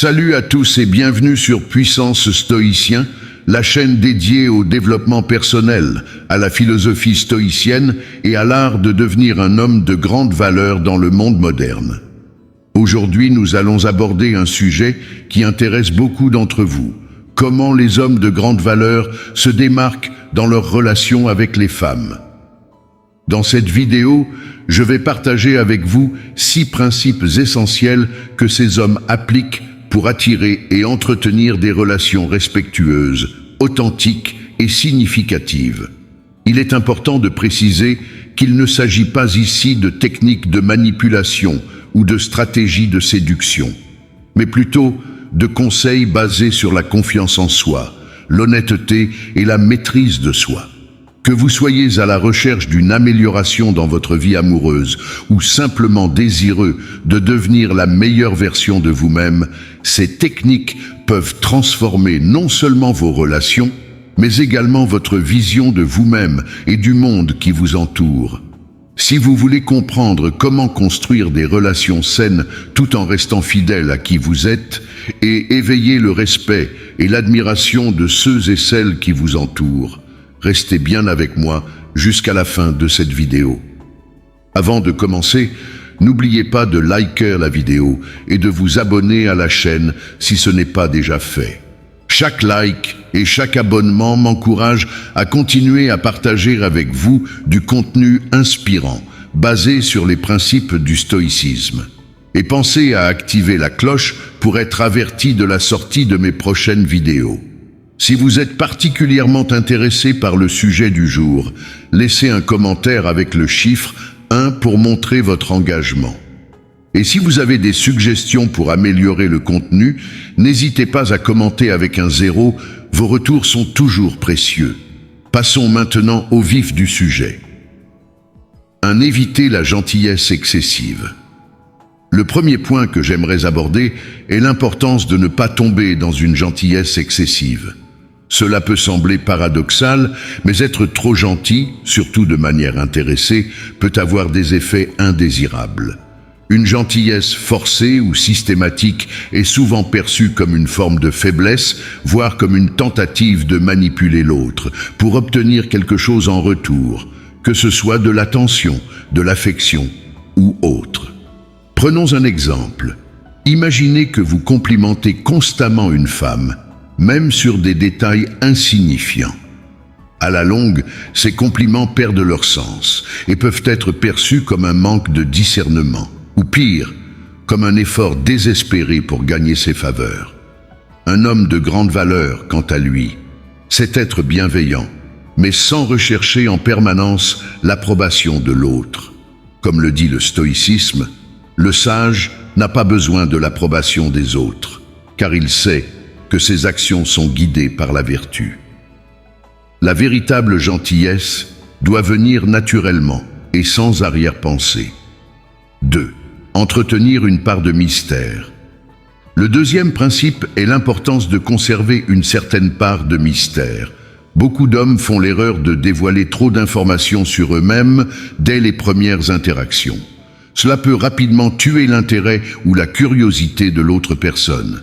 Salut à tous et bienvenue sur Puissance Stoïcien, la chaîne dédiée au développement personnel, à la philosophie stoïcienne et à l'art de devenir un homme de grande valeur dans le monde moderne. Aujourd'hui, nous allons aborder un sujet qui intéresse beaucoup d'entre vous. Comment les hommes de grande valeur se démarquent dans leurs relations avec les femmes. Dans cette vidéo, je vais partager avec vous 6 principes essentiels que ces hommes appliquent pour attirer et entretenir des relations respectueuses, authentiques et significatives. Il est important de préciser qu'il ne s'agit pas ici de techniques de manipulation ou de stratégies de séduction, mais plutôt de conseils basés sur la confiance en soi, l'honnêteté et la maîtrise de soi. Que vous soyez à la recherche d'une amélioration dans votre vie amoureuse ou simplement désireux de devenir la meilleure version de vous-même, ces techniques peuvent transformer non seulement vos relations, mais également votre vision de vous-même et du monde qui vous entoure. Si vous voulez comprendre comment construire des relations saines tout en restant fidèle à qui vous êtes et éveiller le respect et l'admiration de ceux et celles qui vous entourent, restez bien avec moi jusqu'à la fin de cette vidéo. Avant de commencer, n'oubliez pas de liker la vidéo et de vous abonner à la chaîne si ce n'est pas déjà fait. Chaque like et chaque abonnement m'encourage à continuer à partager avec vous du contenu inspirant, basé sur les principes du stoïcisme. Et pensez à activer la cloche pour être averti de la sortie de mes prochaines vidéos. Si vous êtes particulièrement intéressé par le sujet du jour, laissez un commentaire avec le chiffre 1 pour montrer votre engagement. Et si vous avez des suggestions pour améliorer le contenu, n'hésitez pas à commenter avec un 0, vos retours sont toujours précieux. Passons maintenant au vif du sujet. 1. Éviter la gentillesse excessive. Le premier point que j'aimerais aborder est l'importance de ne pas tomber dans une gentillesse excessive. Cela peut sembler paradoxal, mais être trop gentil, surtout de manière intéressée, peut avoir des effets indésirables. Une gentillesse forcée ou systématique est souvent perçue comme une forme de faiblesse, voire comme une tentative de manipuler l'autre, pour obtenir quelque chose en retour, que ce soit de l'attention, de l'affection ou autre. Prenons un exemple. Imaginez que vous complimentez constamment une femme, même sur des détails insignifiants. À la longue, ces compliments perdent leur sens et peuvent être perçus comme un manque de discernement, ou pire, comme un effort désespéré pour gagner ses faveurs. Un homme de grande valeur, quant à lui, c'est être bienveillant, mais sans rechercher en permanence l'approbation de l'autre. Comme le dit le stoïcisme, le sage n'a pas besoin de l'approbation des autres, car il sait que ses actions sont guidées par la vertu. La véritable gentillesse doit venir naturellement et sans arrière-pensée. 2. Entretenir une part de mystère. Le deuxième principe est l'importance de conserver une certaine part de mystère. Beaucoup d'hommes font l'erreur de dévoiler trop d'informations sur eux-mêmes dès les premières interactions. Cela peut rapidement tuer l'intérêt ou la curiosité de l'autre personne.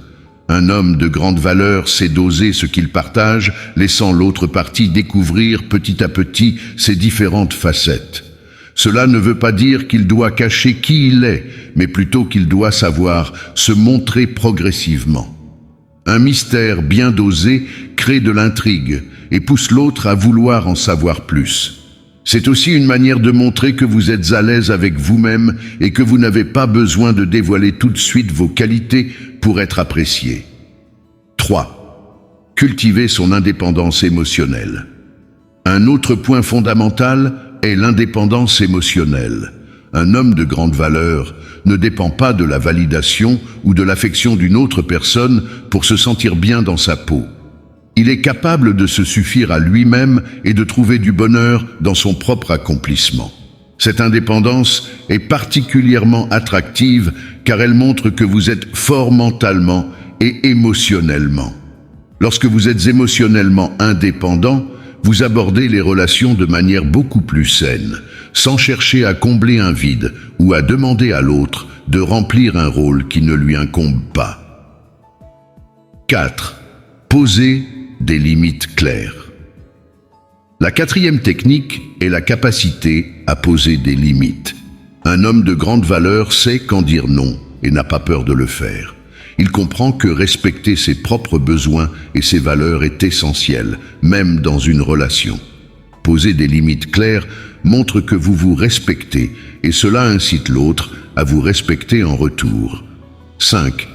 Un homme de grande valeur sait doser ce qu'il partage, laissant l'autre partie découvrir petit à petit ses différentes facettes. Cela ne veut pas dire qu'il doit cacher qui il est, mais plutôt qu'il doit savoir se montrer progressivement. Un mystère bien dosé crée de l'intrigue et pousse l'autre à vouloir en savoir plus. C'est aussi une manière de montrer que vous êtes à l'aise avec vous-même et que vous n'avez pas besoin de dévoiler tout de suite vos qualités pour être apprécié. 3. Cultiver son indépendance émotionnelle. Un autre point fondamental est l'indépendance émotionnelle. Un homme de grande valeur ne dépend pas de la validation ou de l'affection d'une autre personne pour se sentir bien dans sa peau. Il est capable de se suffire à lui-même et de trouver du bonheur dans son propre accomplissement. Cette indépendance est particulièrement attractive car elle montre que vous êtes fort mentalement et émotionnellement. Lorsque vous êtes émotionnellement indépendant, vous abordez les relations de manière beaucoup plus saine, sans chercher à combler un vide ou à demander à l'autre de remplir un rôle qui ne lui incombe pas. 4. Poser des limites claires. La quatrième technique est la capacité à poser des limites. Un homme de grande valeur sait quand dire non et n'a pas peur de le faire. Il comprend que respecter ses propres besoins et ses valeurs est essentiel, même dans une relation. Poser des limites claires montre que vous vous respectez et cela incite l'autre à vous respecter en retour. 5.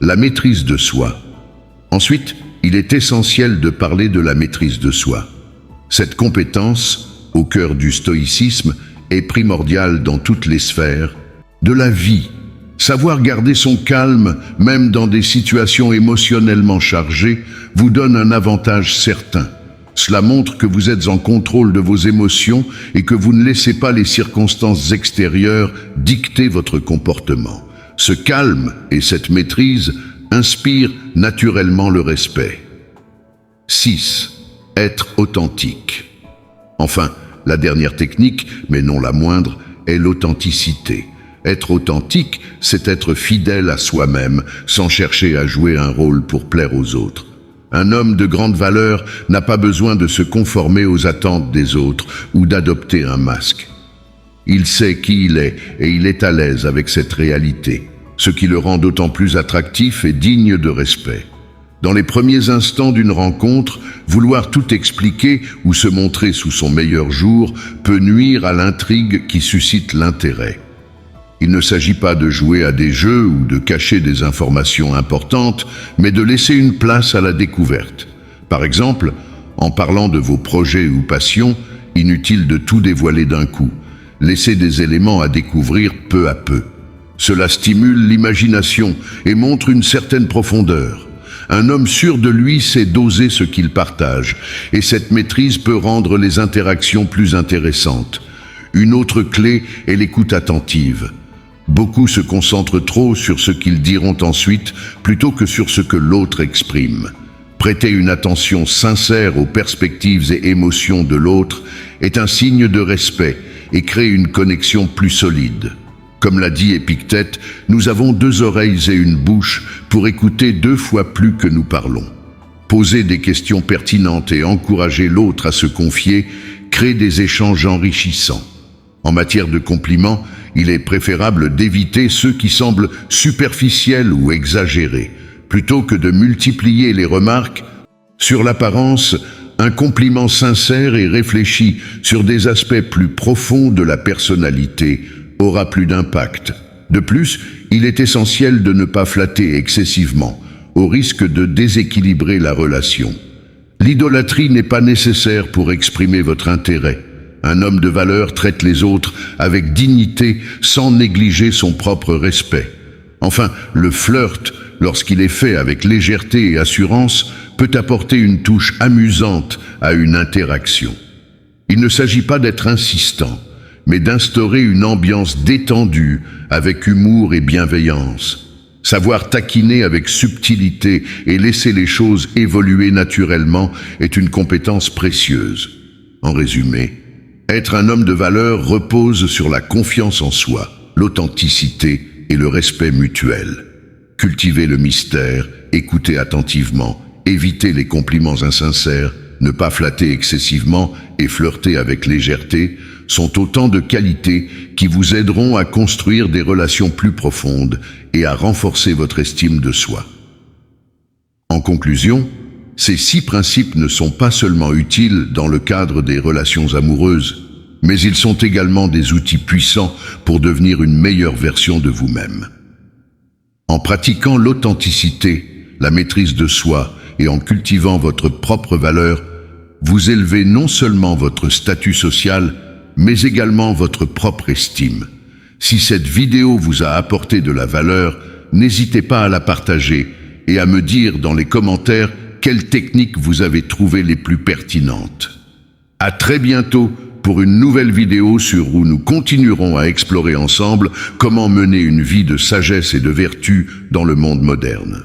La maîtrise de soi. Ensuite, il est essentiel de parler de la maîtrise de soi. Cette compétence, au cœur du stoïcisme, est primordiale dans toutes les sphères de la vie. Savoir garder son calme, même dans des situations émotionnellement chargées, vous donne un avantage certain. Cela montre que vous êtes en contrôle de vos émotions et que vous ne laissez pas les circonstances extérieures dicter votre comportement. Ce calme et cette maîtrise inspirent naturellement le respect. 6. Être authentique. Enfin, la dernière technique, mais non la moindre, est l'authenticité. Être authentique, c'est être fidèle à soi-même, sans chercher à jouer un rôle pour plaire aux autres. Un homme de grande valeur n'a pas besoin de se conformer aux attentes des autres ou d'adopter un masque. Il sait qui il est et il est à l'aise avec cette réalité, ce qui le rend d'autant plus attractif et digne de respect. Dans les premiers instants d'une rencontre, vouloir tout expliquer ou se montrer sous son meilleur jour peut nuire à l'intrigue qui suscite l'intérêt. Il ne s'agit pas de jouer à des jeux ou de cacher des informations importantes, mais de laisser une place à la découverte. Par exemple, en parlant de vos projets ou passions, inutile de tout dévoiler d'un coup. Laissez des éléments à découvrir peu à peu. Cela stimule l'imagination et montre une certaine profondeur. Un homme sûr de lui sait doser ce qu'il partage, et cette maîtrise peut rendre les interactions plus intéressantes. Une autre clé est l'écoute attentive. Beaucoup se concentrent trop sur ce qu'ils diront ensuite plutôt que sur ce que l'autre exprime. Prêter une attention sincère aux perspectives et émotions de l'autre est un signe de respect et crée une connexion plus solide. Comme l'a dit Épictète, nous avons 2 oreilles et une bouche pour écouter 2 fois plus que nous parlons. Poser des questions pertinentes et encourager l'autre à se confier crée des échanges enrichissants. En matière de compliments, il est préférable d'éviter ceux qui semblent superficiels ou exagérés. Plutôt que de multiplier les remarques sur l'apparence, un compliment sincère et réfléchi sur des aspects plus profonds de la personnalité aura plus d'impact. De plus, il est essentiel de ne pas flatter excessivement, au risque de déséquilibrer la relation. L'idolâtrie n'est pas nécessaire pour exprimer votre intérêt. Un homme de valeur traite les autres avec dignité sans négliger son propre respect. Enfin, le flirt, lorsqu'il est fait avec légèreté et assurance, peut apporter une touche amusante à une interaction. Il ne s'agit pas d'être insistant, mais d'instaurer une ambiance détendue avec humour et bienveillance. Savoir taquiner avec subtilité et laisser les choses évoluer naturellement est une compétence précieuse. En résumé, être un homme de valeur repose sur la confiance en soi, l'authenticité et le respect mutuel. Cultiver le mystère, écouter attentivement, éviter les compliments insincères, ne pas flatter excessivement et flirter avec légèreté sont autant de qualités qui vous aideront à construire des relations plus profondes et à renforcer votre estime de soi. En conclusion, ces 6 principes ne sont pas seulement utiles dans le cadre des relations amoureuses, mais ils sont également des outils puissants pour devenir une meilleure version de vous-même. En pratiquant l'authenticité, la maîtrise de soi et en cultivant votre propre valeur, vous élevez non seulement votre statut social, mais également votre propre estime. Si cette vidéo vous a apporté de la valeur, n'hésitez pas à la partager et à me dire dans les commentaires quelles techniques vous avez trouvées les plus pertinentes. À très bientôt pour une nouvelle vidéo où nous continuerons à explorer ensemble comment mener une vie de sagesse et de vertu dans le monde moderne.